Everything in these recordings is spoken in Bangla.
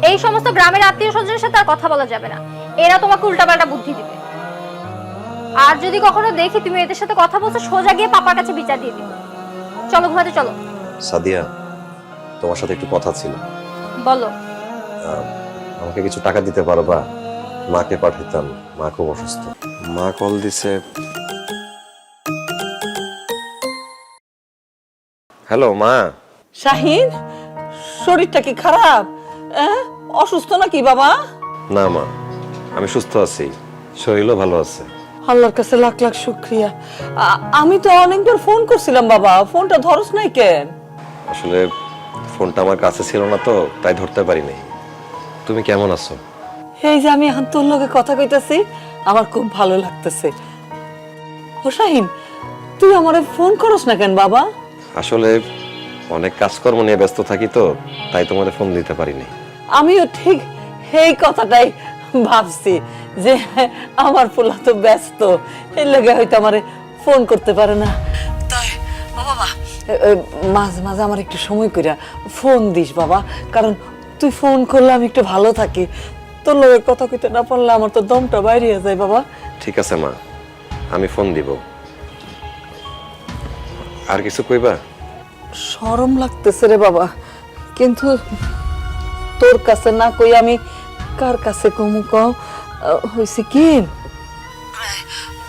এই সমস্ত গ্রামের আত্মীয় স্বজনের সাথে আর কথা বলা যাবে না, এরা তোমাকে উল্টাপাল্টা বুদ্ধি দিবে। আর যদি কখনো দেখি তুমি এদের সাথে কথা বলছো, সোজা গিয়ে পাপার কাছে বিচার দিয়ে দিবে। চলো ঘুমাতে চলো। সাদিয়া, তোমার সাথে একটু কথা ছিল। বলো। আমাকে কিছু টাকা দিতে পারবা? মাকে পাঠাইতাম, মা খুব অসুস্থ। মা কল দিছে। হ্যালো মা। শাহিন, শরীরটা কি খারাপ? অসুস্থ নাকি বাবা? না মা, আমি সুস্থ আছি, শরীরও ভালো আছে। আল্লাহর কাছে লাখ লাখ শুকরিয়া। আমি তো অনেকবার ফোন করছিলাম বাবা, ফোনটা ধরস নাই কেন? আসলে ফোনটা আমার কাছে ছিল না তো, তাই ধরতে পারি নাই। তুমি কেমন আছো? এই যে আমি এখন তোর লগে কথা কইতাছি, আমার খুব ভালো লাগতেছে। ও শাহিন, তুই আমারে ফোন করস না কেন বাবা? আসলে অনেক কাজকর্ম নিয়ে ব্যস্ত থাকি তো, তাই তোমাদের ফোন দিতে পারিনি। আমিও ঠিক এই কথাটাই ভাবছি যে আমার পোলা তো ব্যস্ত, এর লাগে হয়তো আমারে ফোন করতে পারে না। তাই বাবা, মাঝে মাঝে আমার একটু সময় কইরা ফোন দিস বাবা, কারণ তুই ফোন করলে আমি একটু ভালো থাকি। তোর লগে কথা কইতে না পারলে আমার তো দমটা বাইরে যায় বাবা। ঠিক আছে মা, আমি ফোন দিব। আর কিছু কইবা? শরম লাগতেছে রে বাবা, কিন্তু তোর কাছে না কই আমি কার কাছে কমু ক? হইছে কি,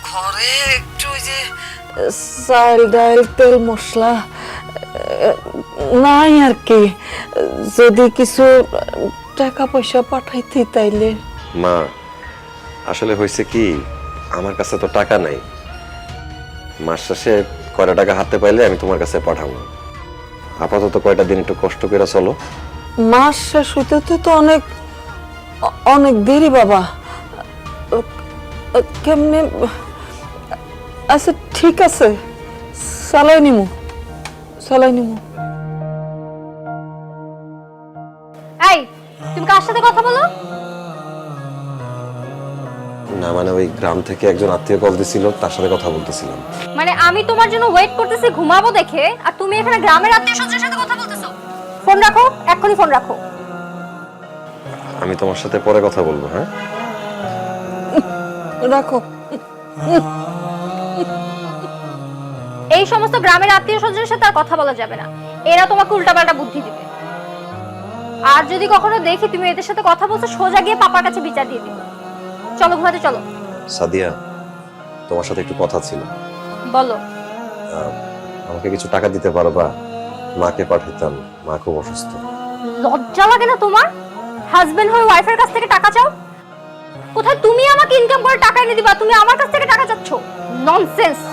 ঘরে একটু ওই যে চাল ডাল তেল মশলা নাই আর কি, যদি কিছু টাকা পয়সা পাঠাইতে তাইলে। মা, আসলে হয়েছে কি, আমার কাছে তো টাকা নাই। মাস শেষে কয়টা টাকা হাতে পাইলে আমি তোমার কাছে পাঠাবো। আপাতত কয়টা দিন একটু কষ্ট করে চলো। মাস শেষ হইতে তো অনেক অনেক দেরি বাবা। কেমনে? আচ্ছা ঠিক আছে, চালাই নিমু। এই, তুমি কার সাথে কথা বলো? না মানে ওই গ্রাম থেকে একজন আত্মীয় কল দিছিল, তার সাথে কথা বলতেছিলাম। মানে আমি তোমার জন্য ওয়েট করতেছি ঘুমাবো দেখে, আর তুমি এখানে গ্রামের আত্মীয় স্বজনের সাথে কথা বলতেছো। ফোন রাখো, এক্ষুনি ফোন রাখো। আমি তোমার সাথে পরে কথা বলবো। হ্যাঁ, রাখো। এই সমস্ত গ্রামের আত্মীয় স্বজনের সাথে আর কথা বলা যাবে না, এরা তোমাকে উল্টাপাল্টা বুদ্ধি দিবে। আর যদি কখনো দেখি তুমি এদের সাথে কথা বলছো, সোজা গিয়ে পাপার কাছে বিচার দিয়ে দিবে। চলো ঘুমাতে চলো। সাদিয়া, তোমার সাথে একটু কথা ছিল। বলো। আমাকে কিছু টাকা দিতে পারবা? মাকে পাঠাইতাম, মা খুব অসুস্থ। লজ্জা লাগে না তোমার? হাজবেন্ড হয়ে ওয়াইফের কাছ থেকে টাকা চাও? কোথায় তুমি আমাকে ইনকাম করে টাকা এনে দিবা, তুমি আমার কাছ থেকে টাকা চাচ্ছ? ননসেন্স।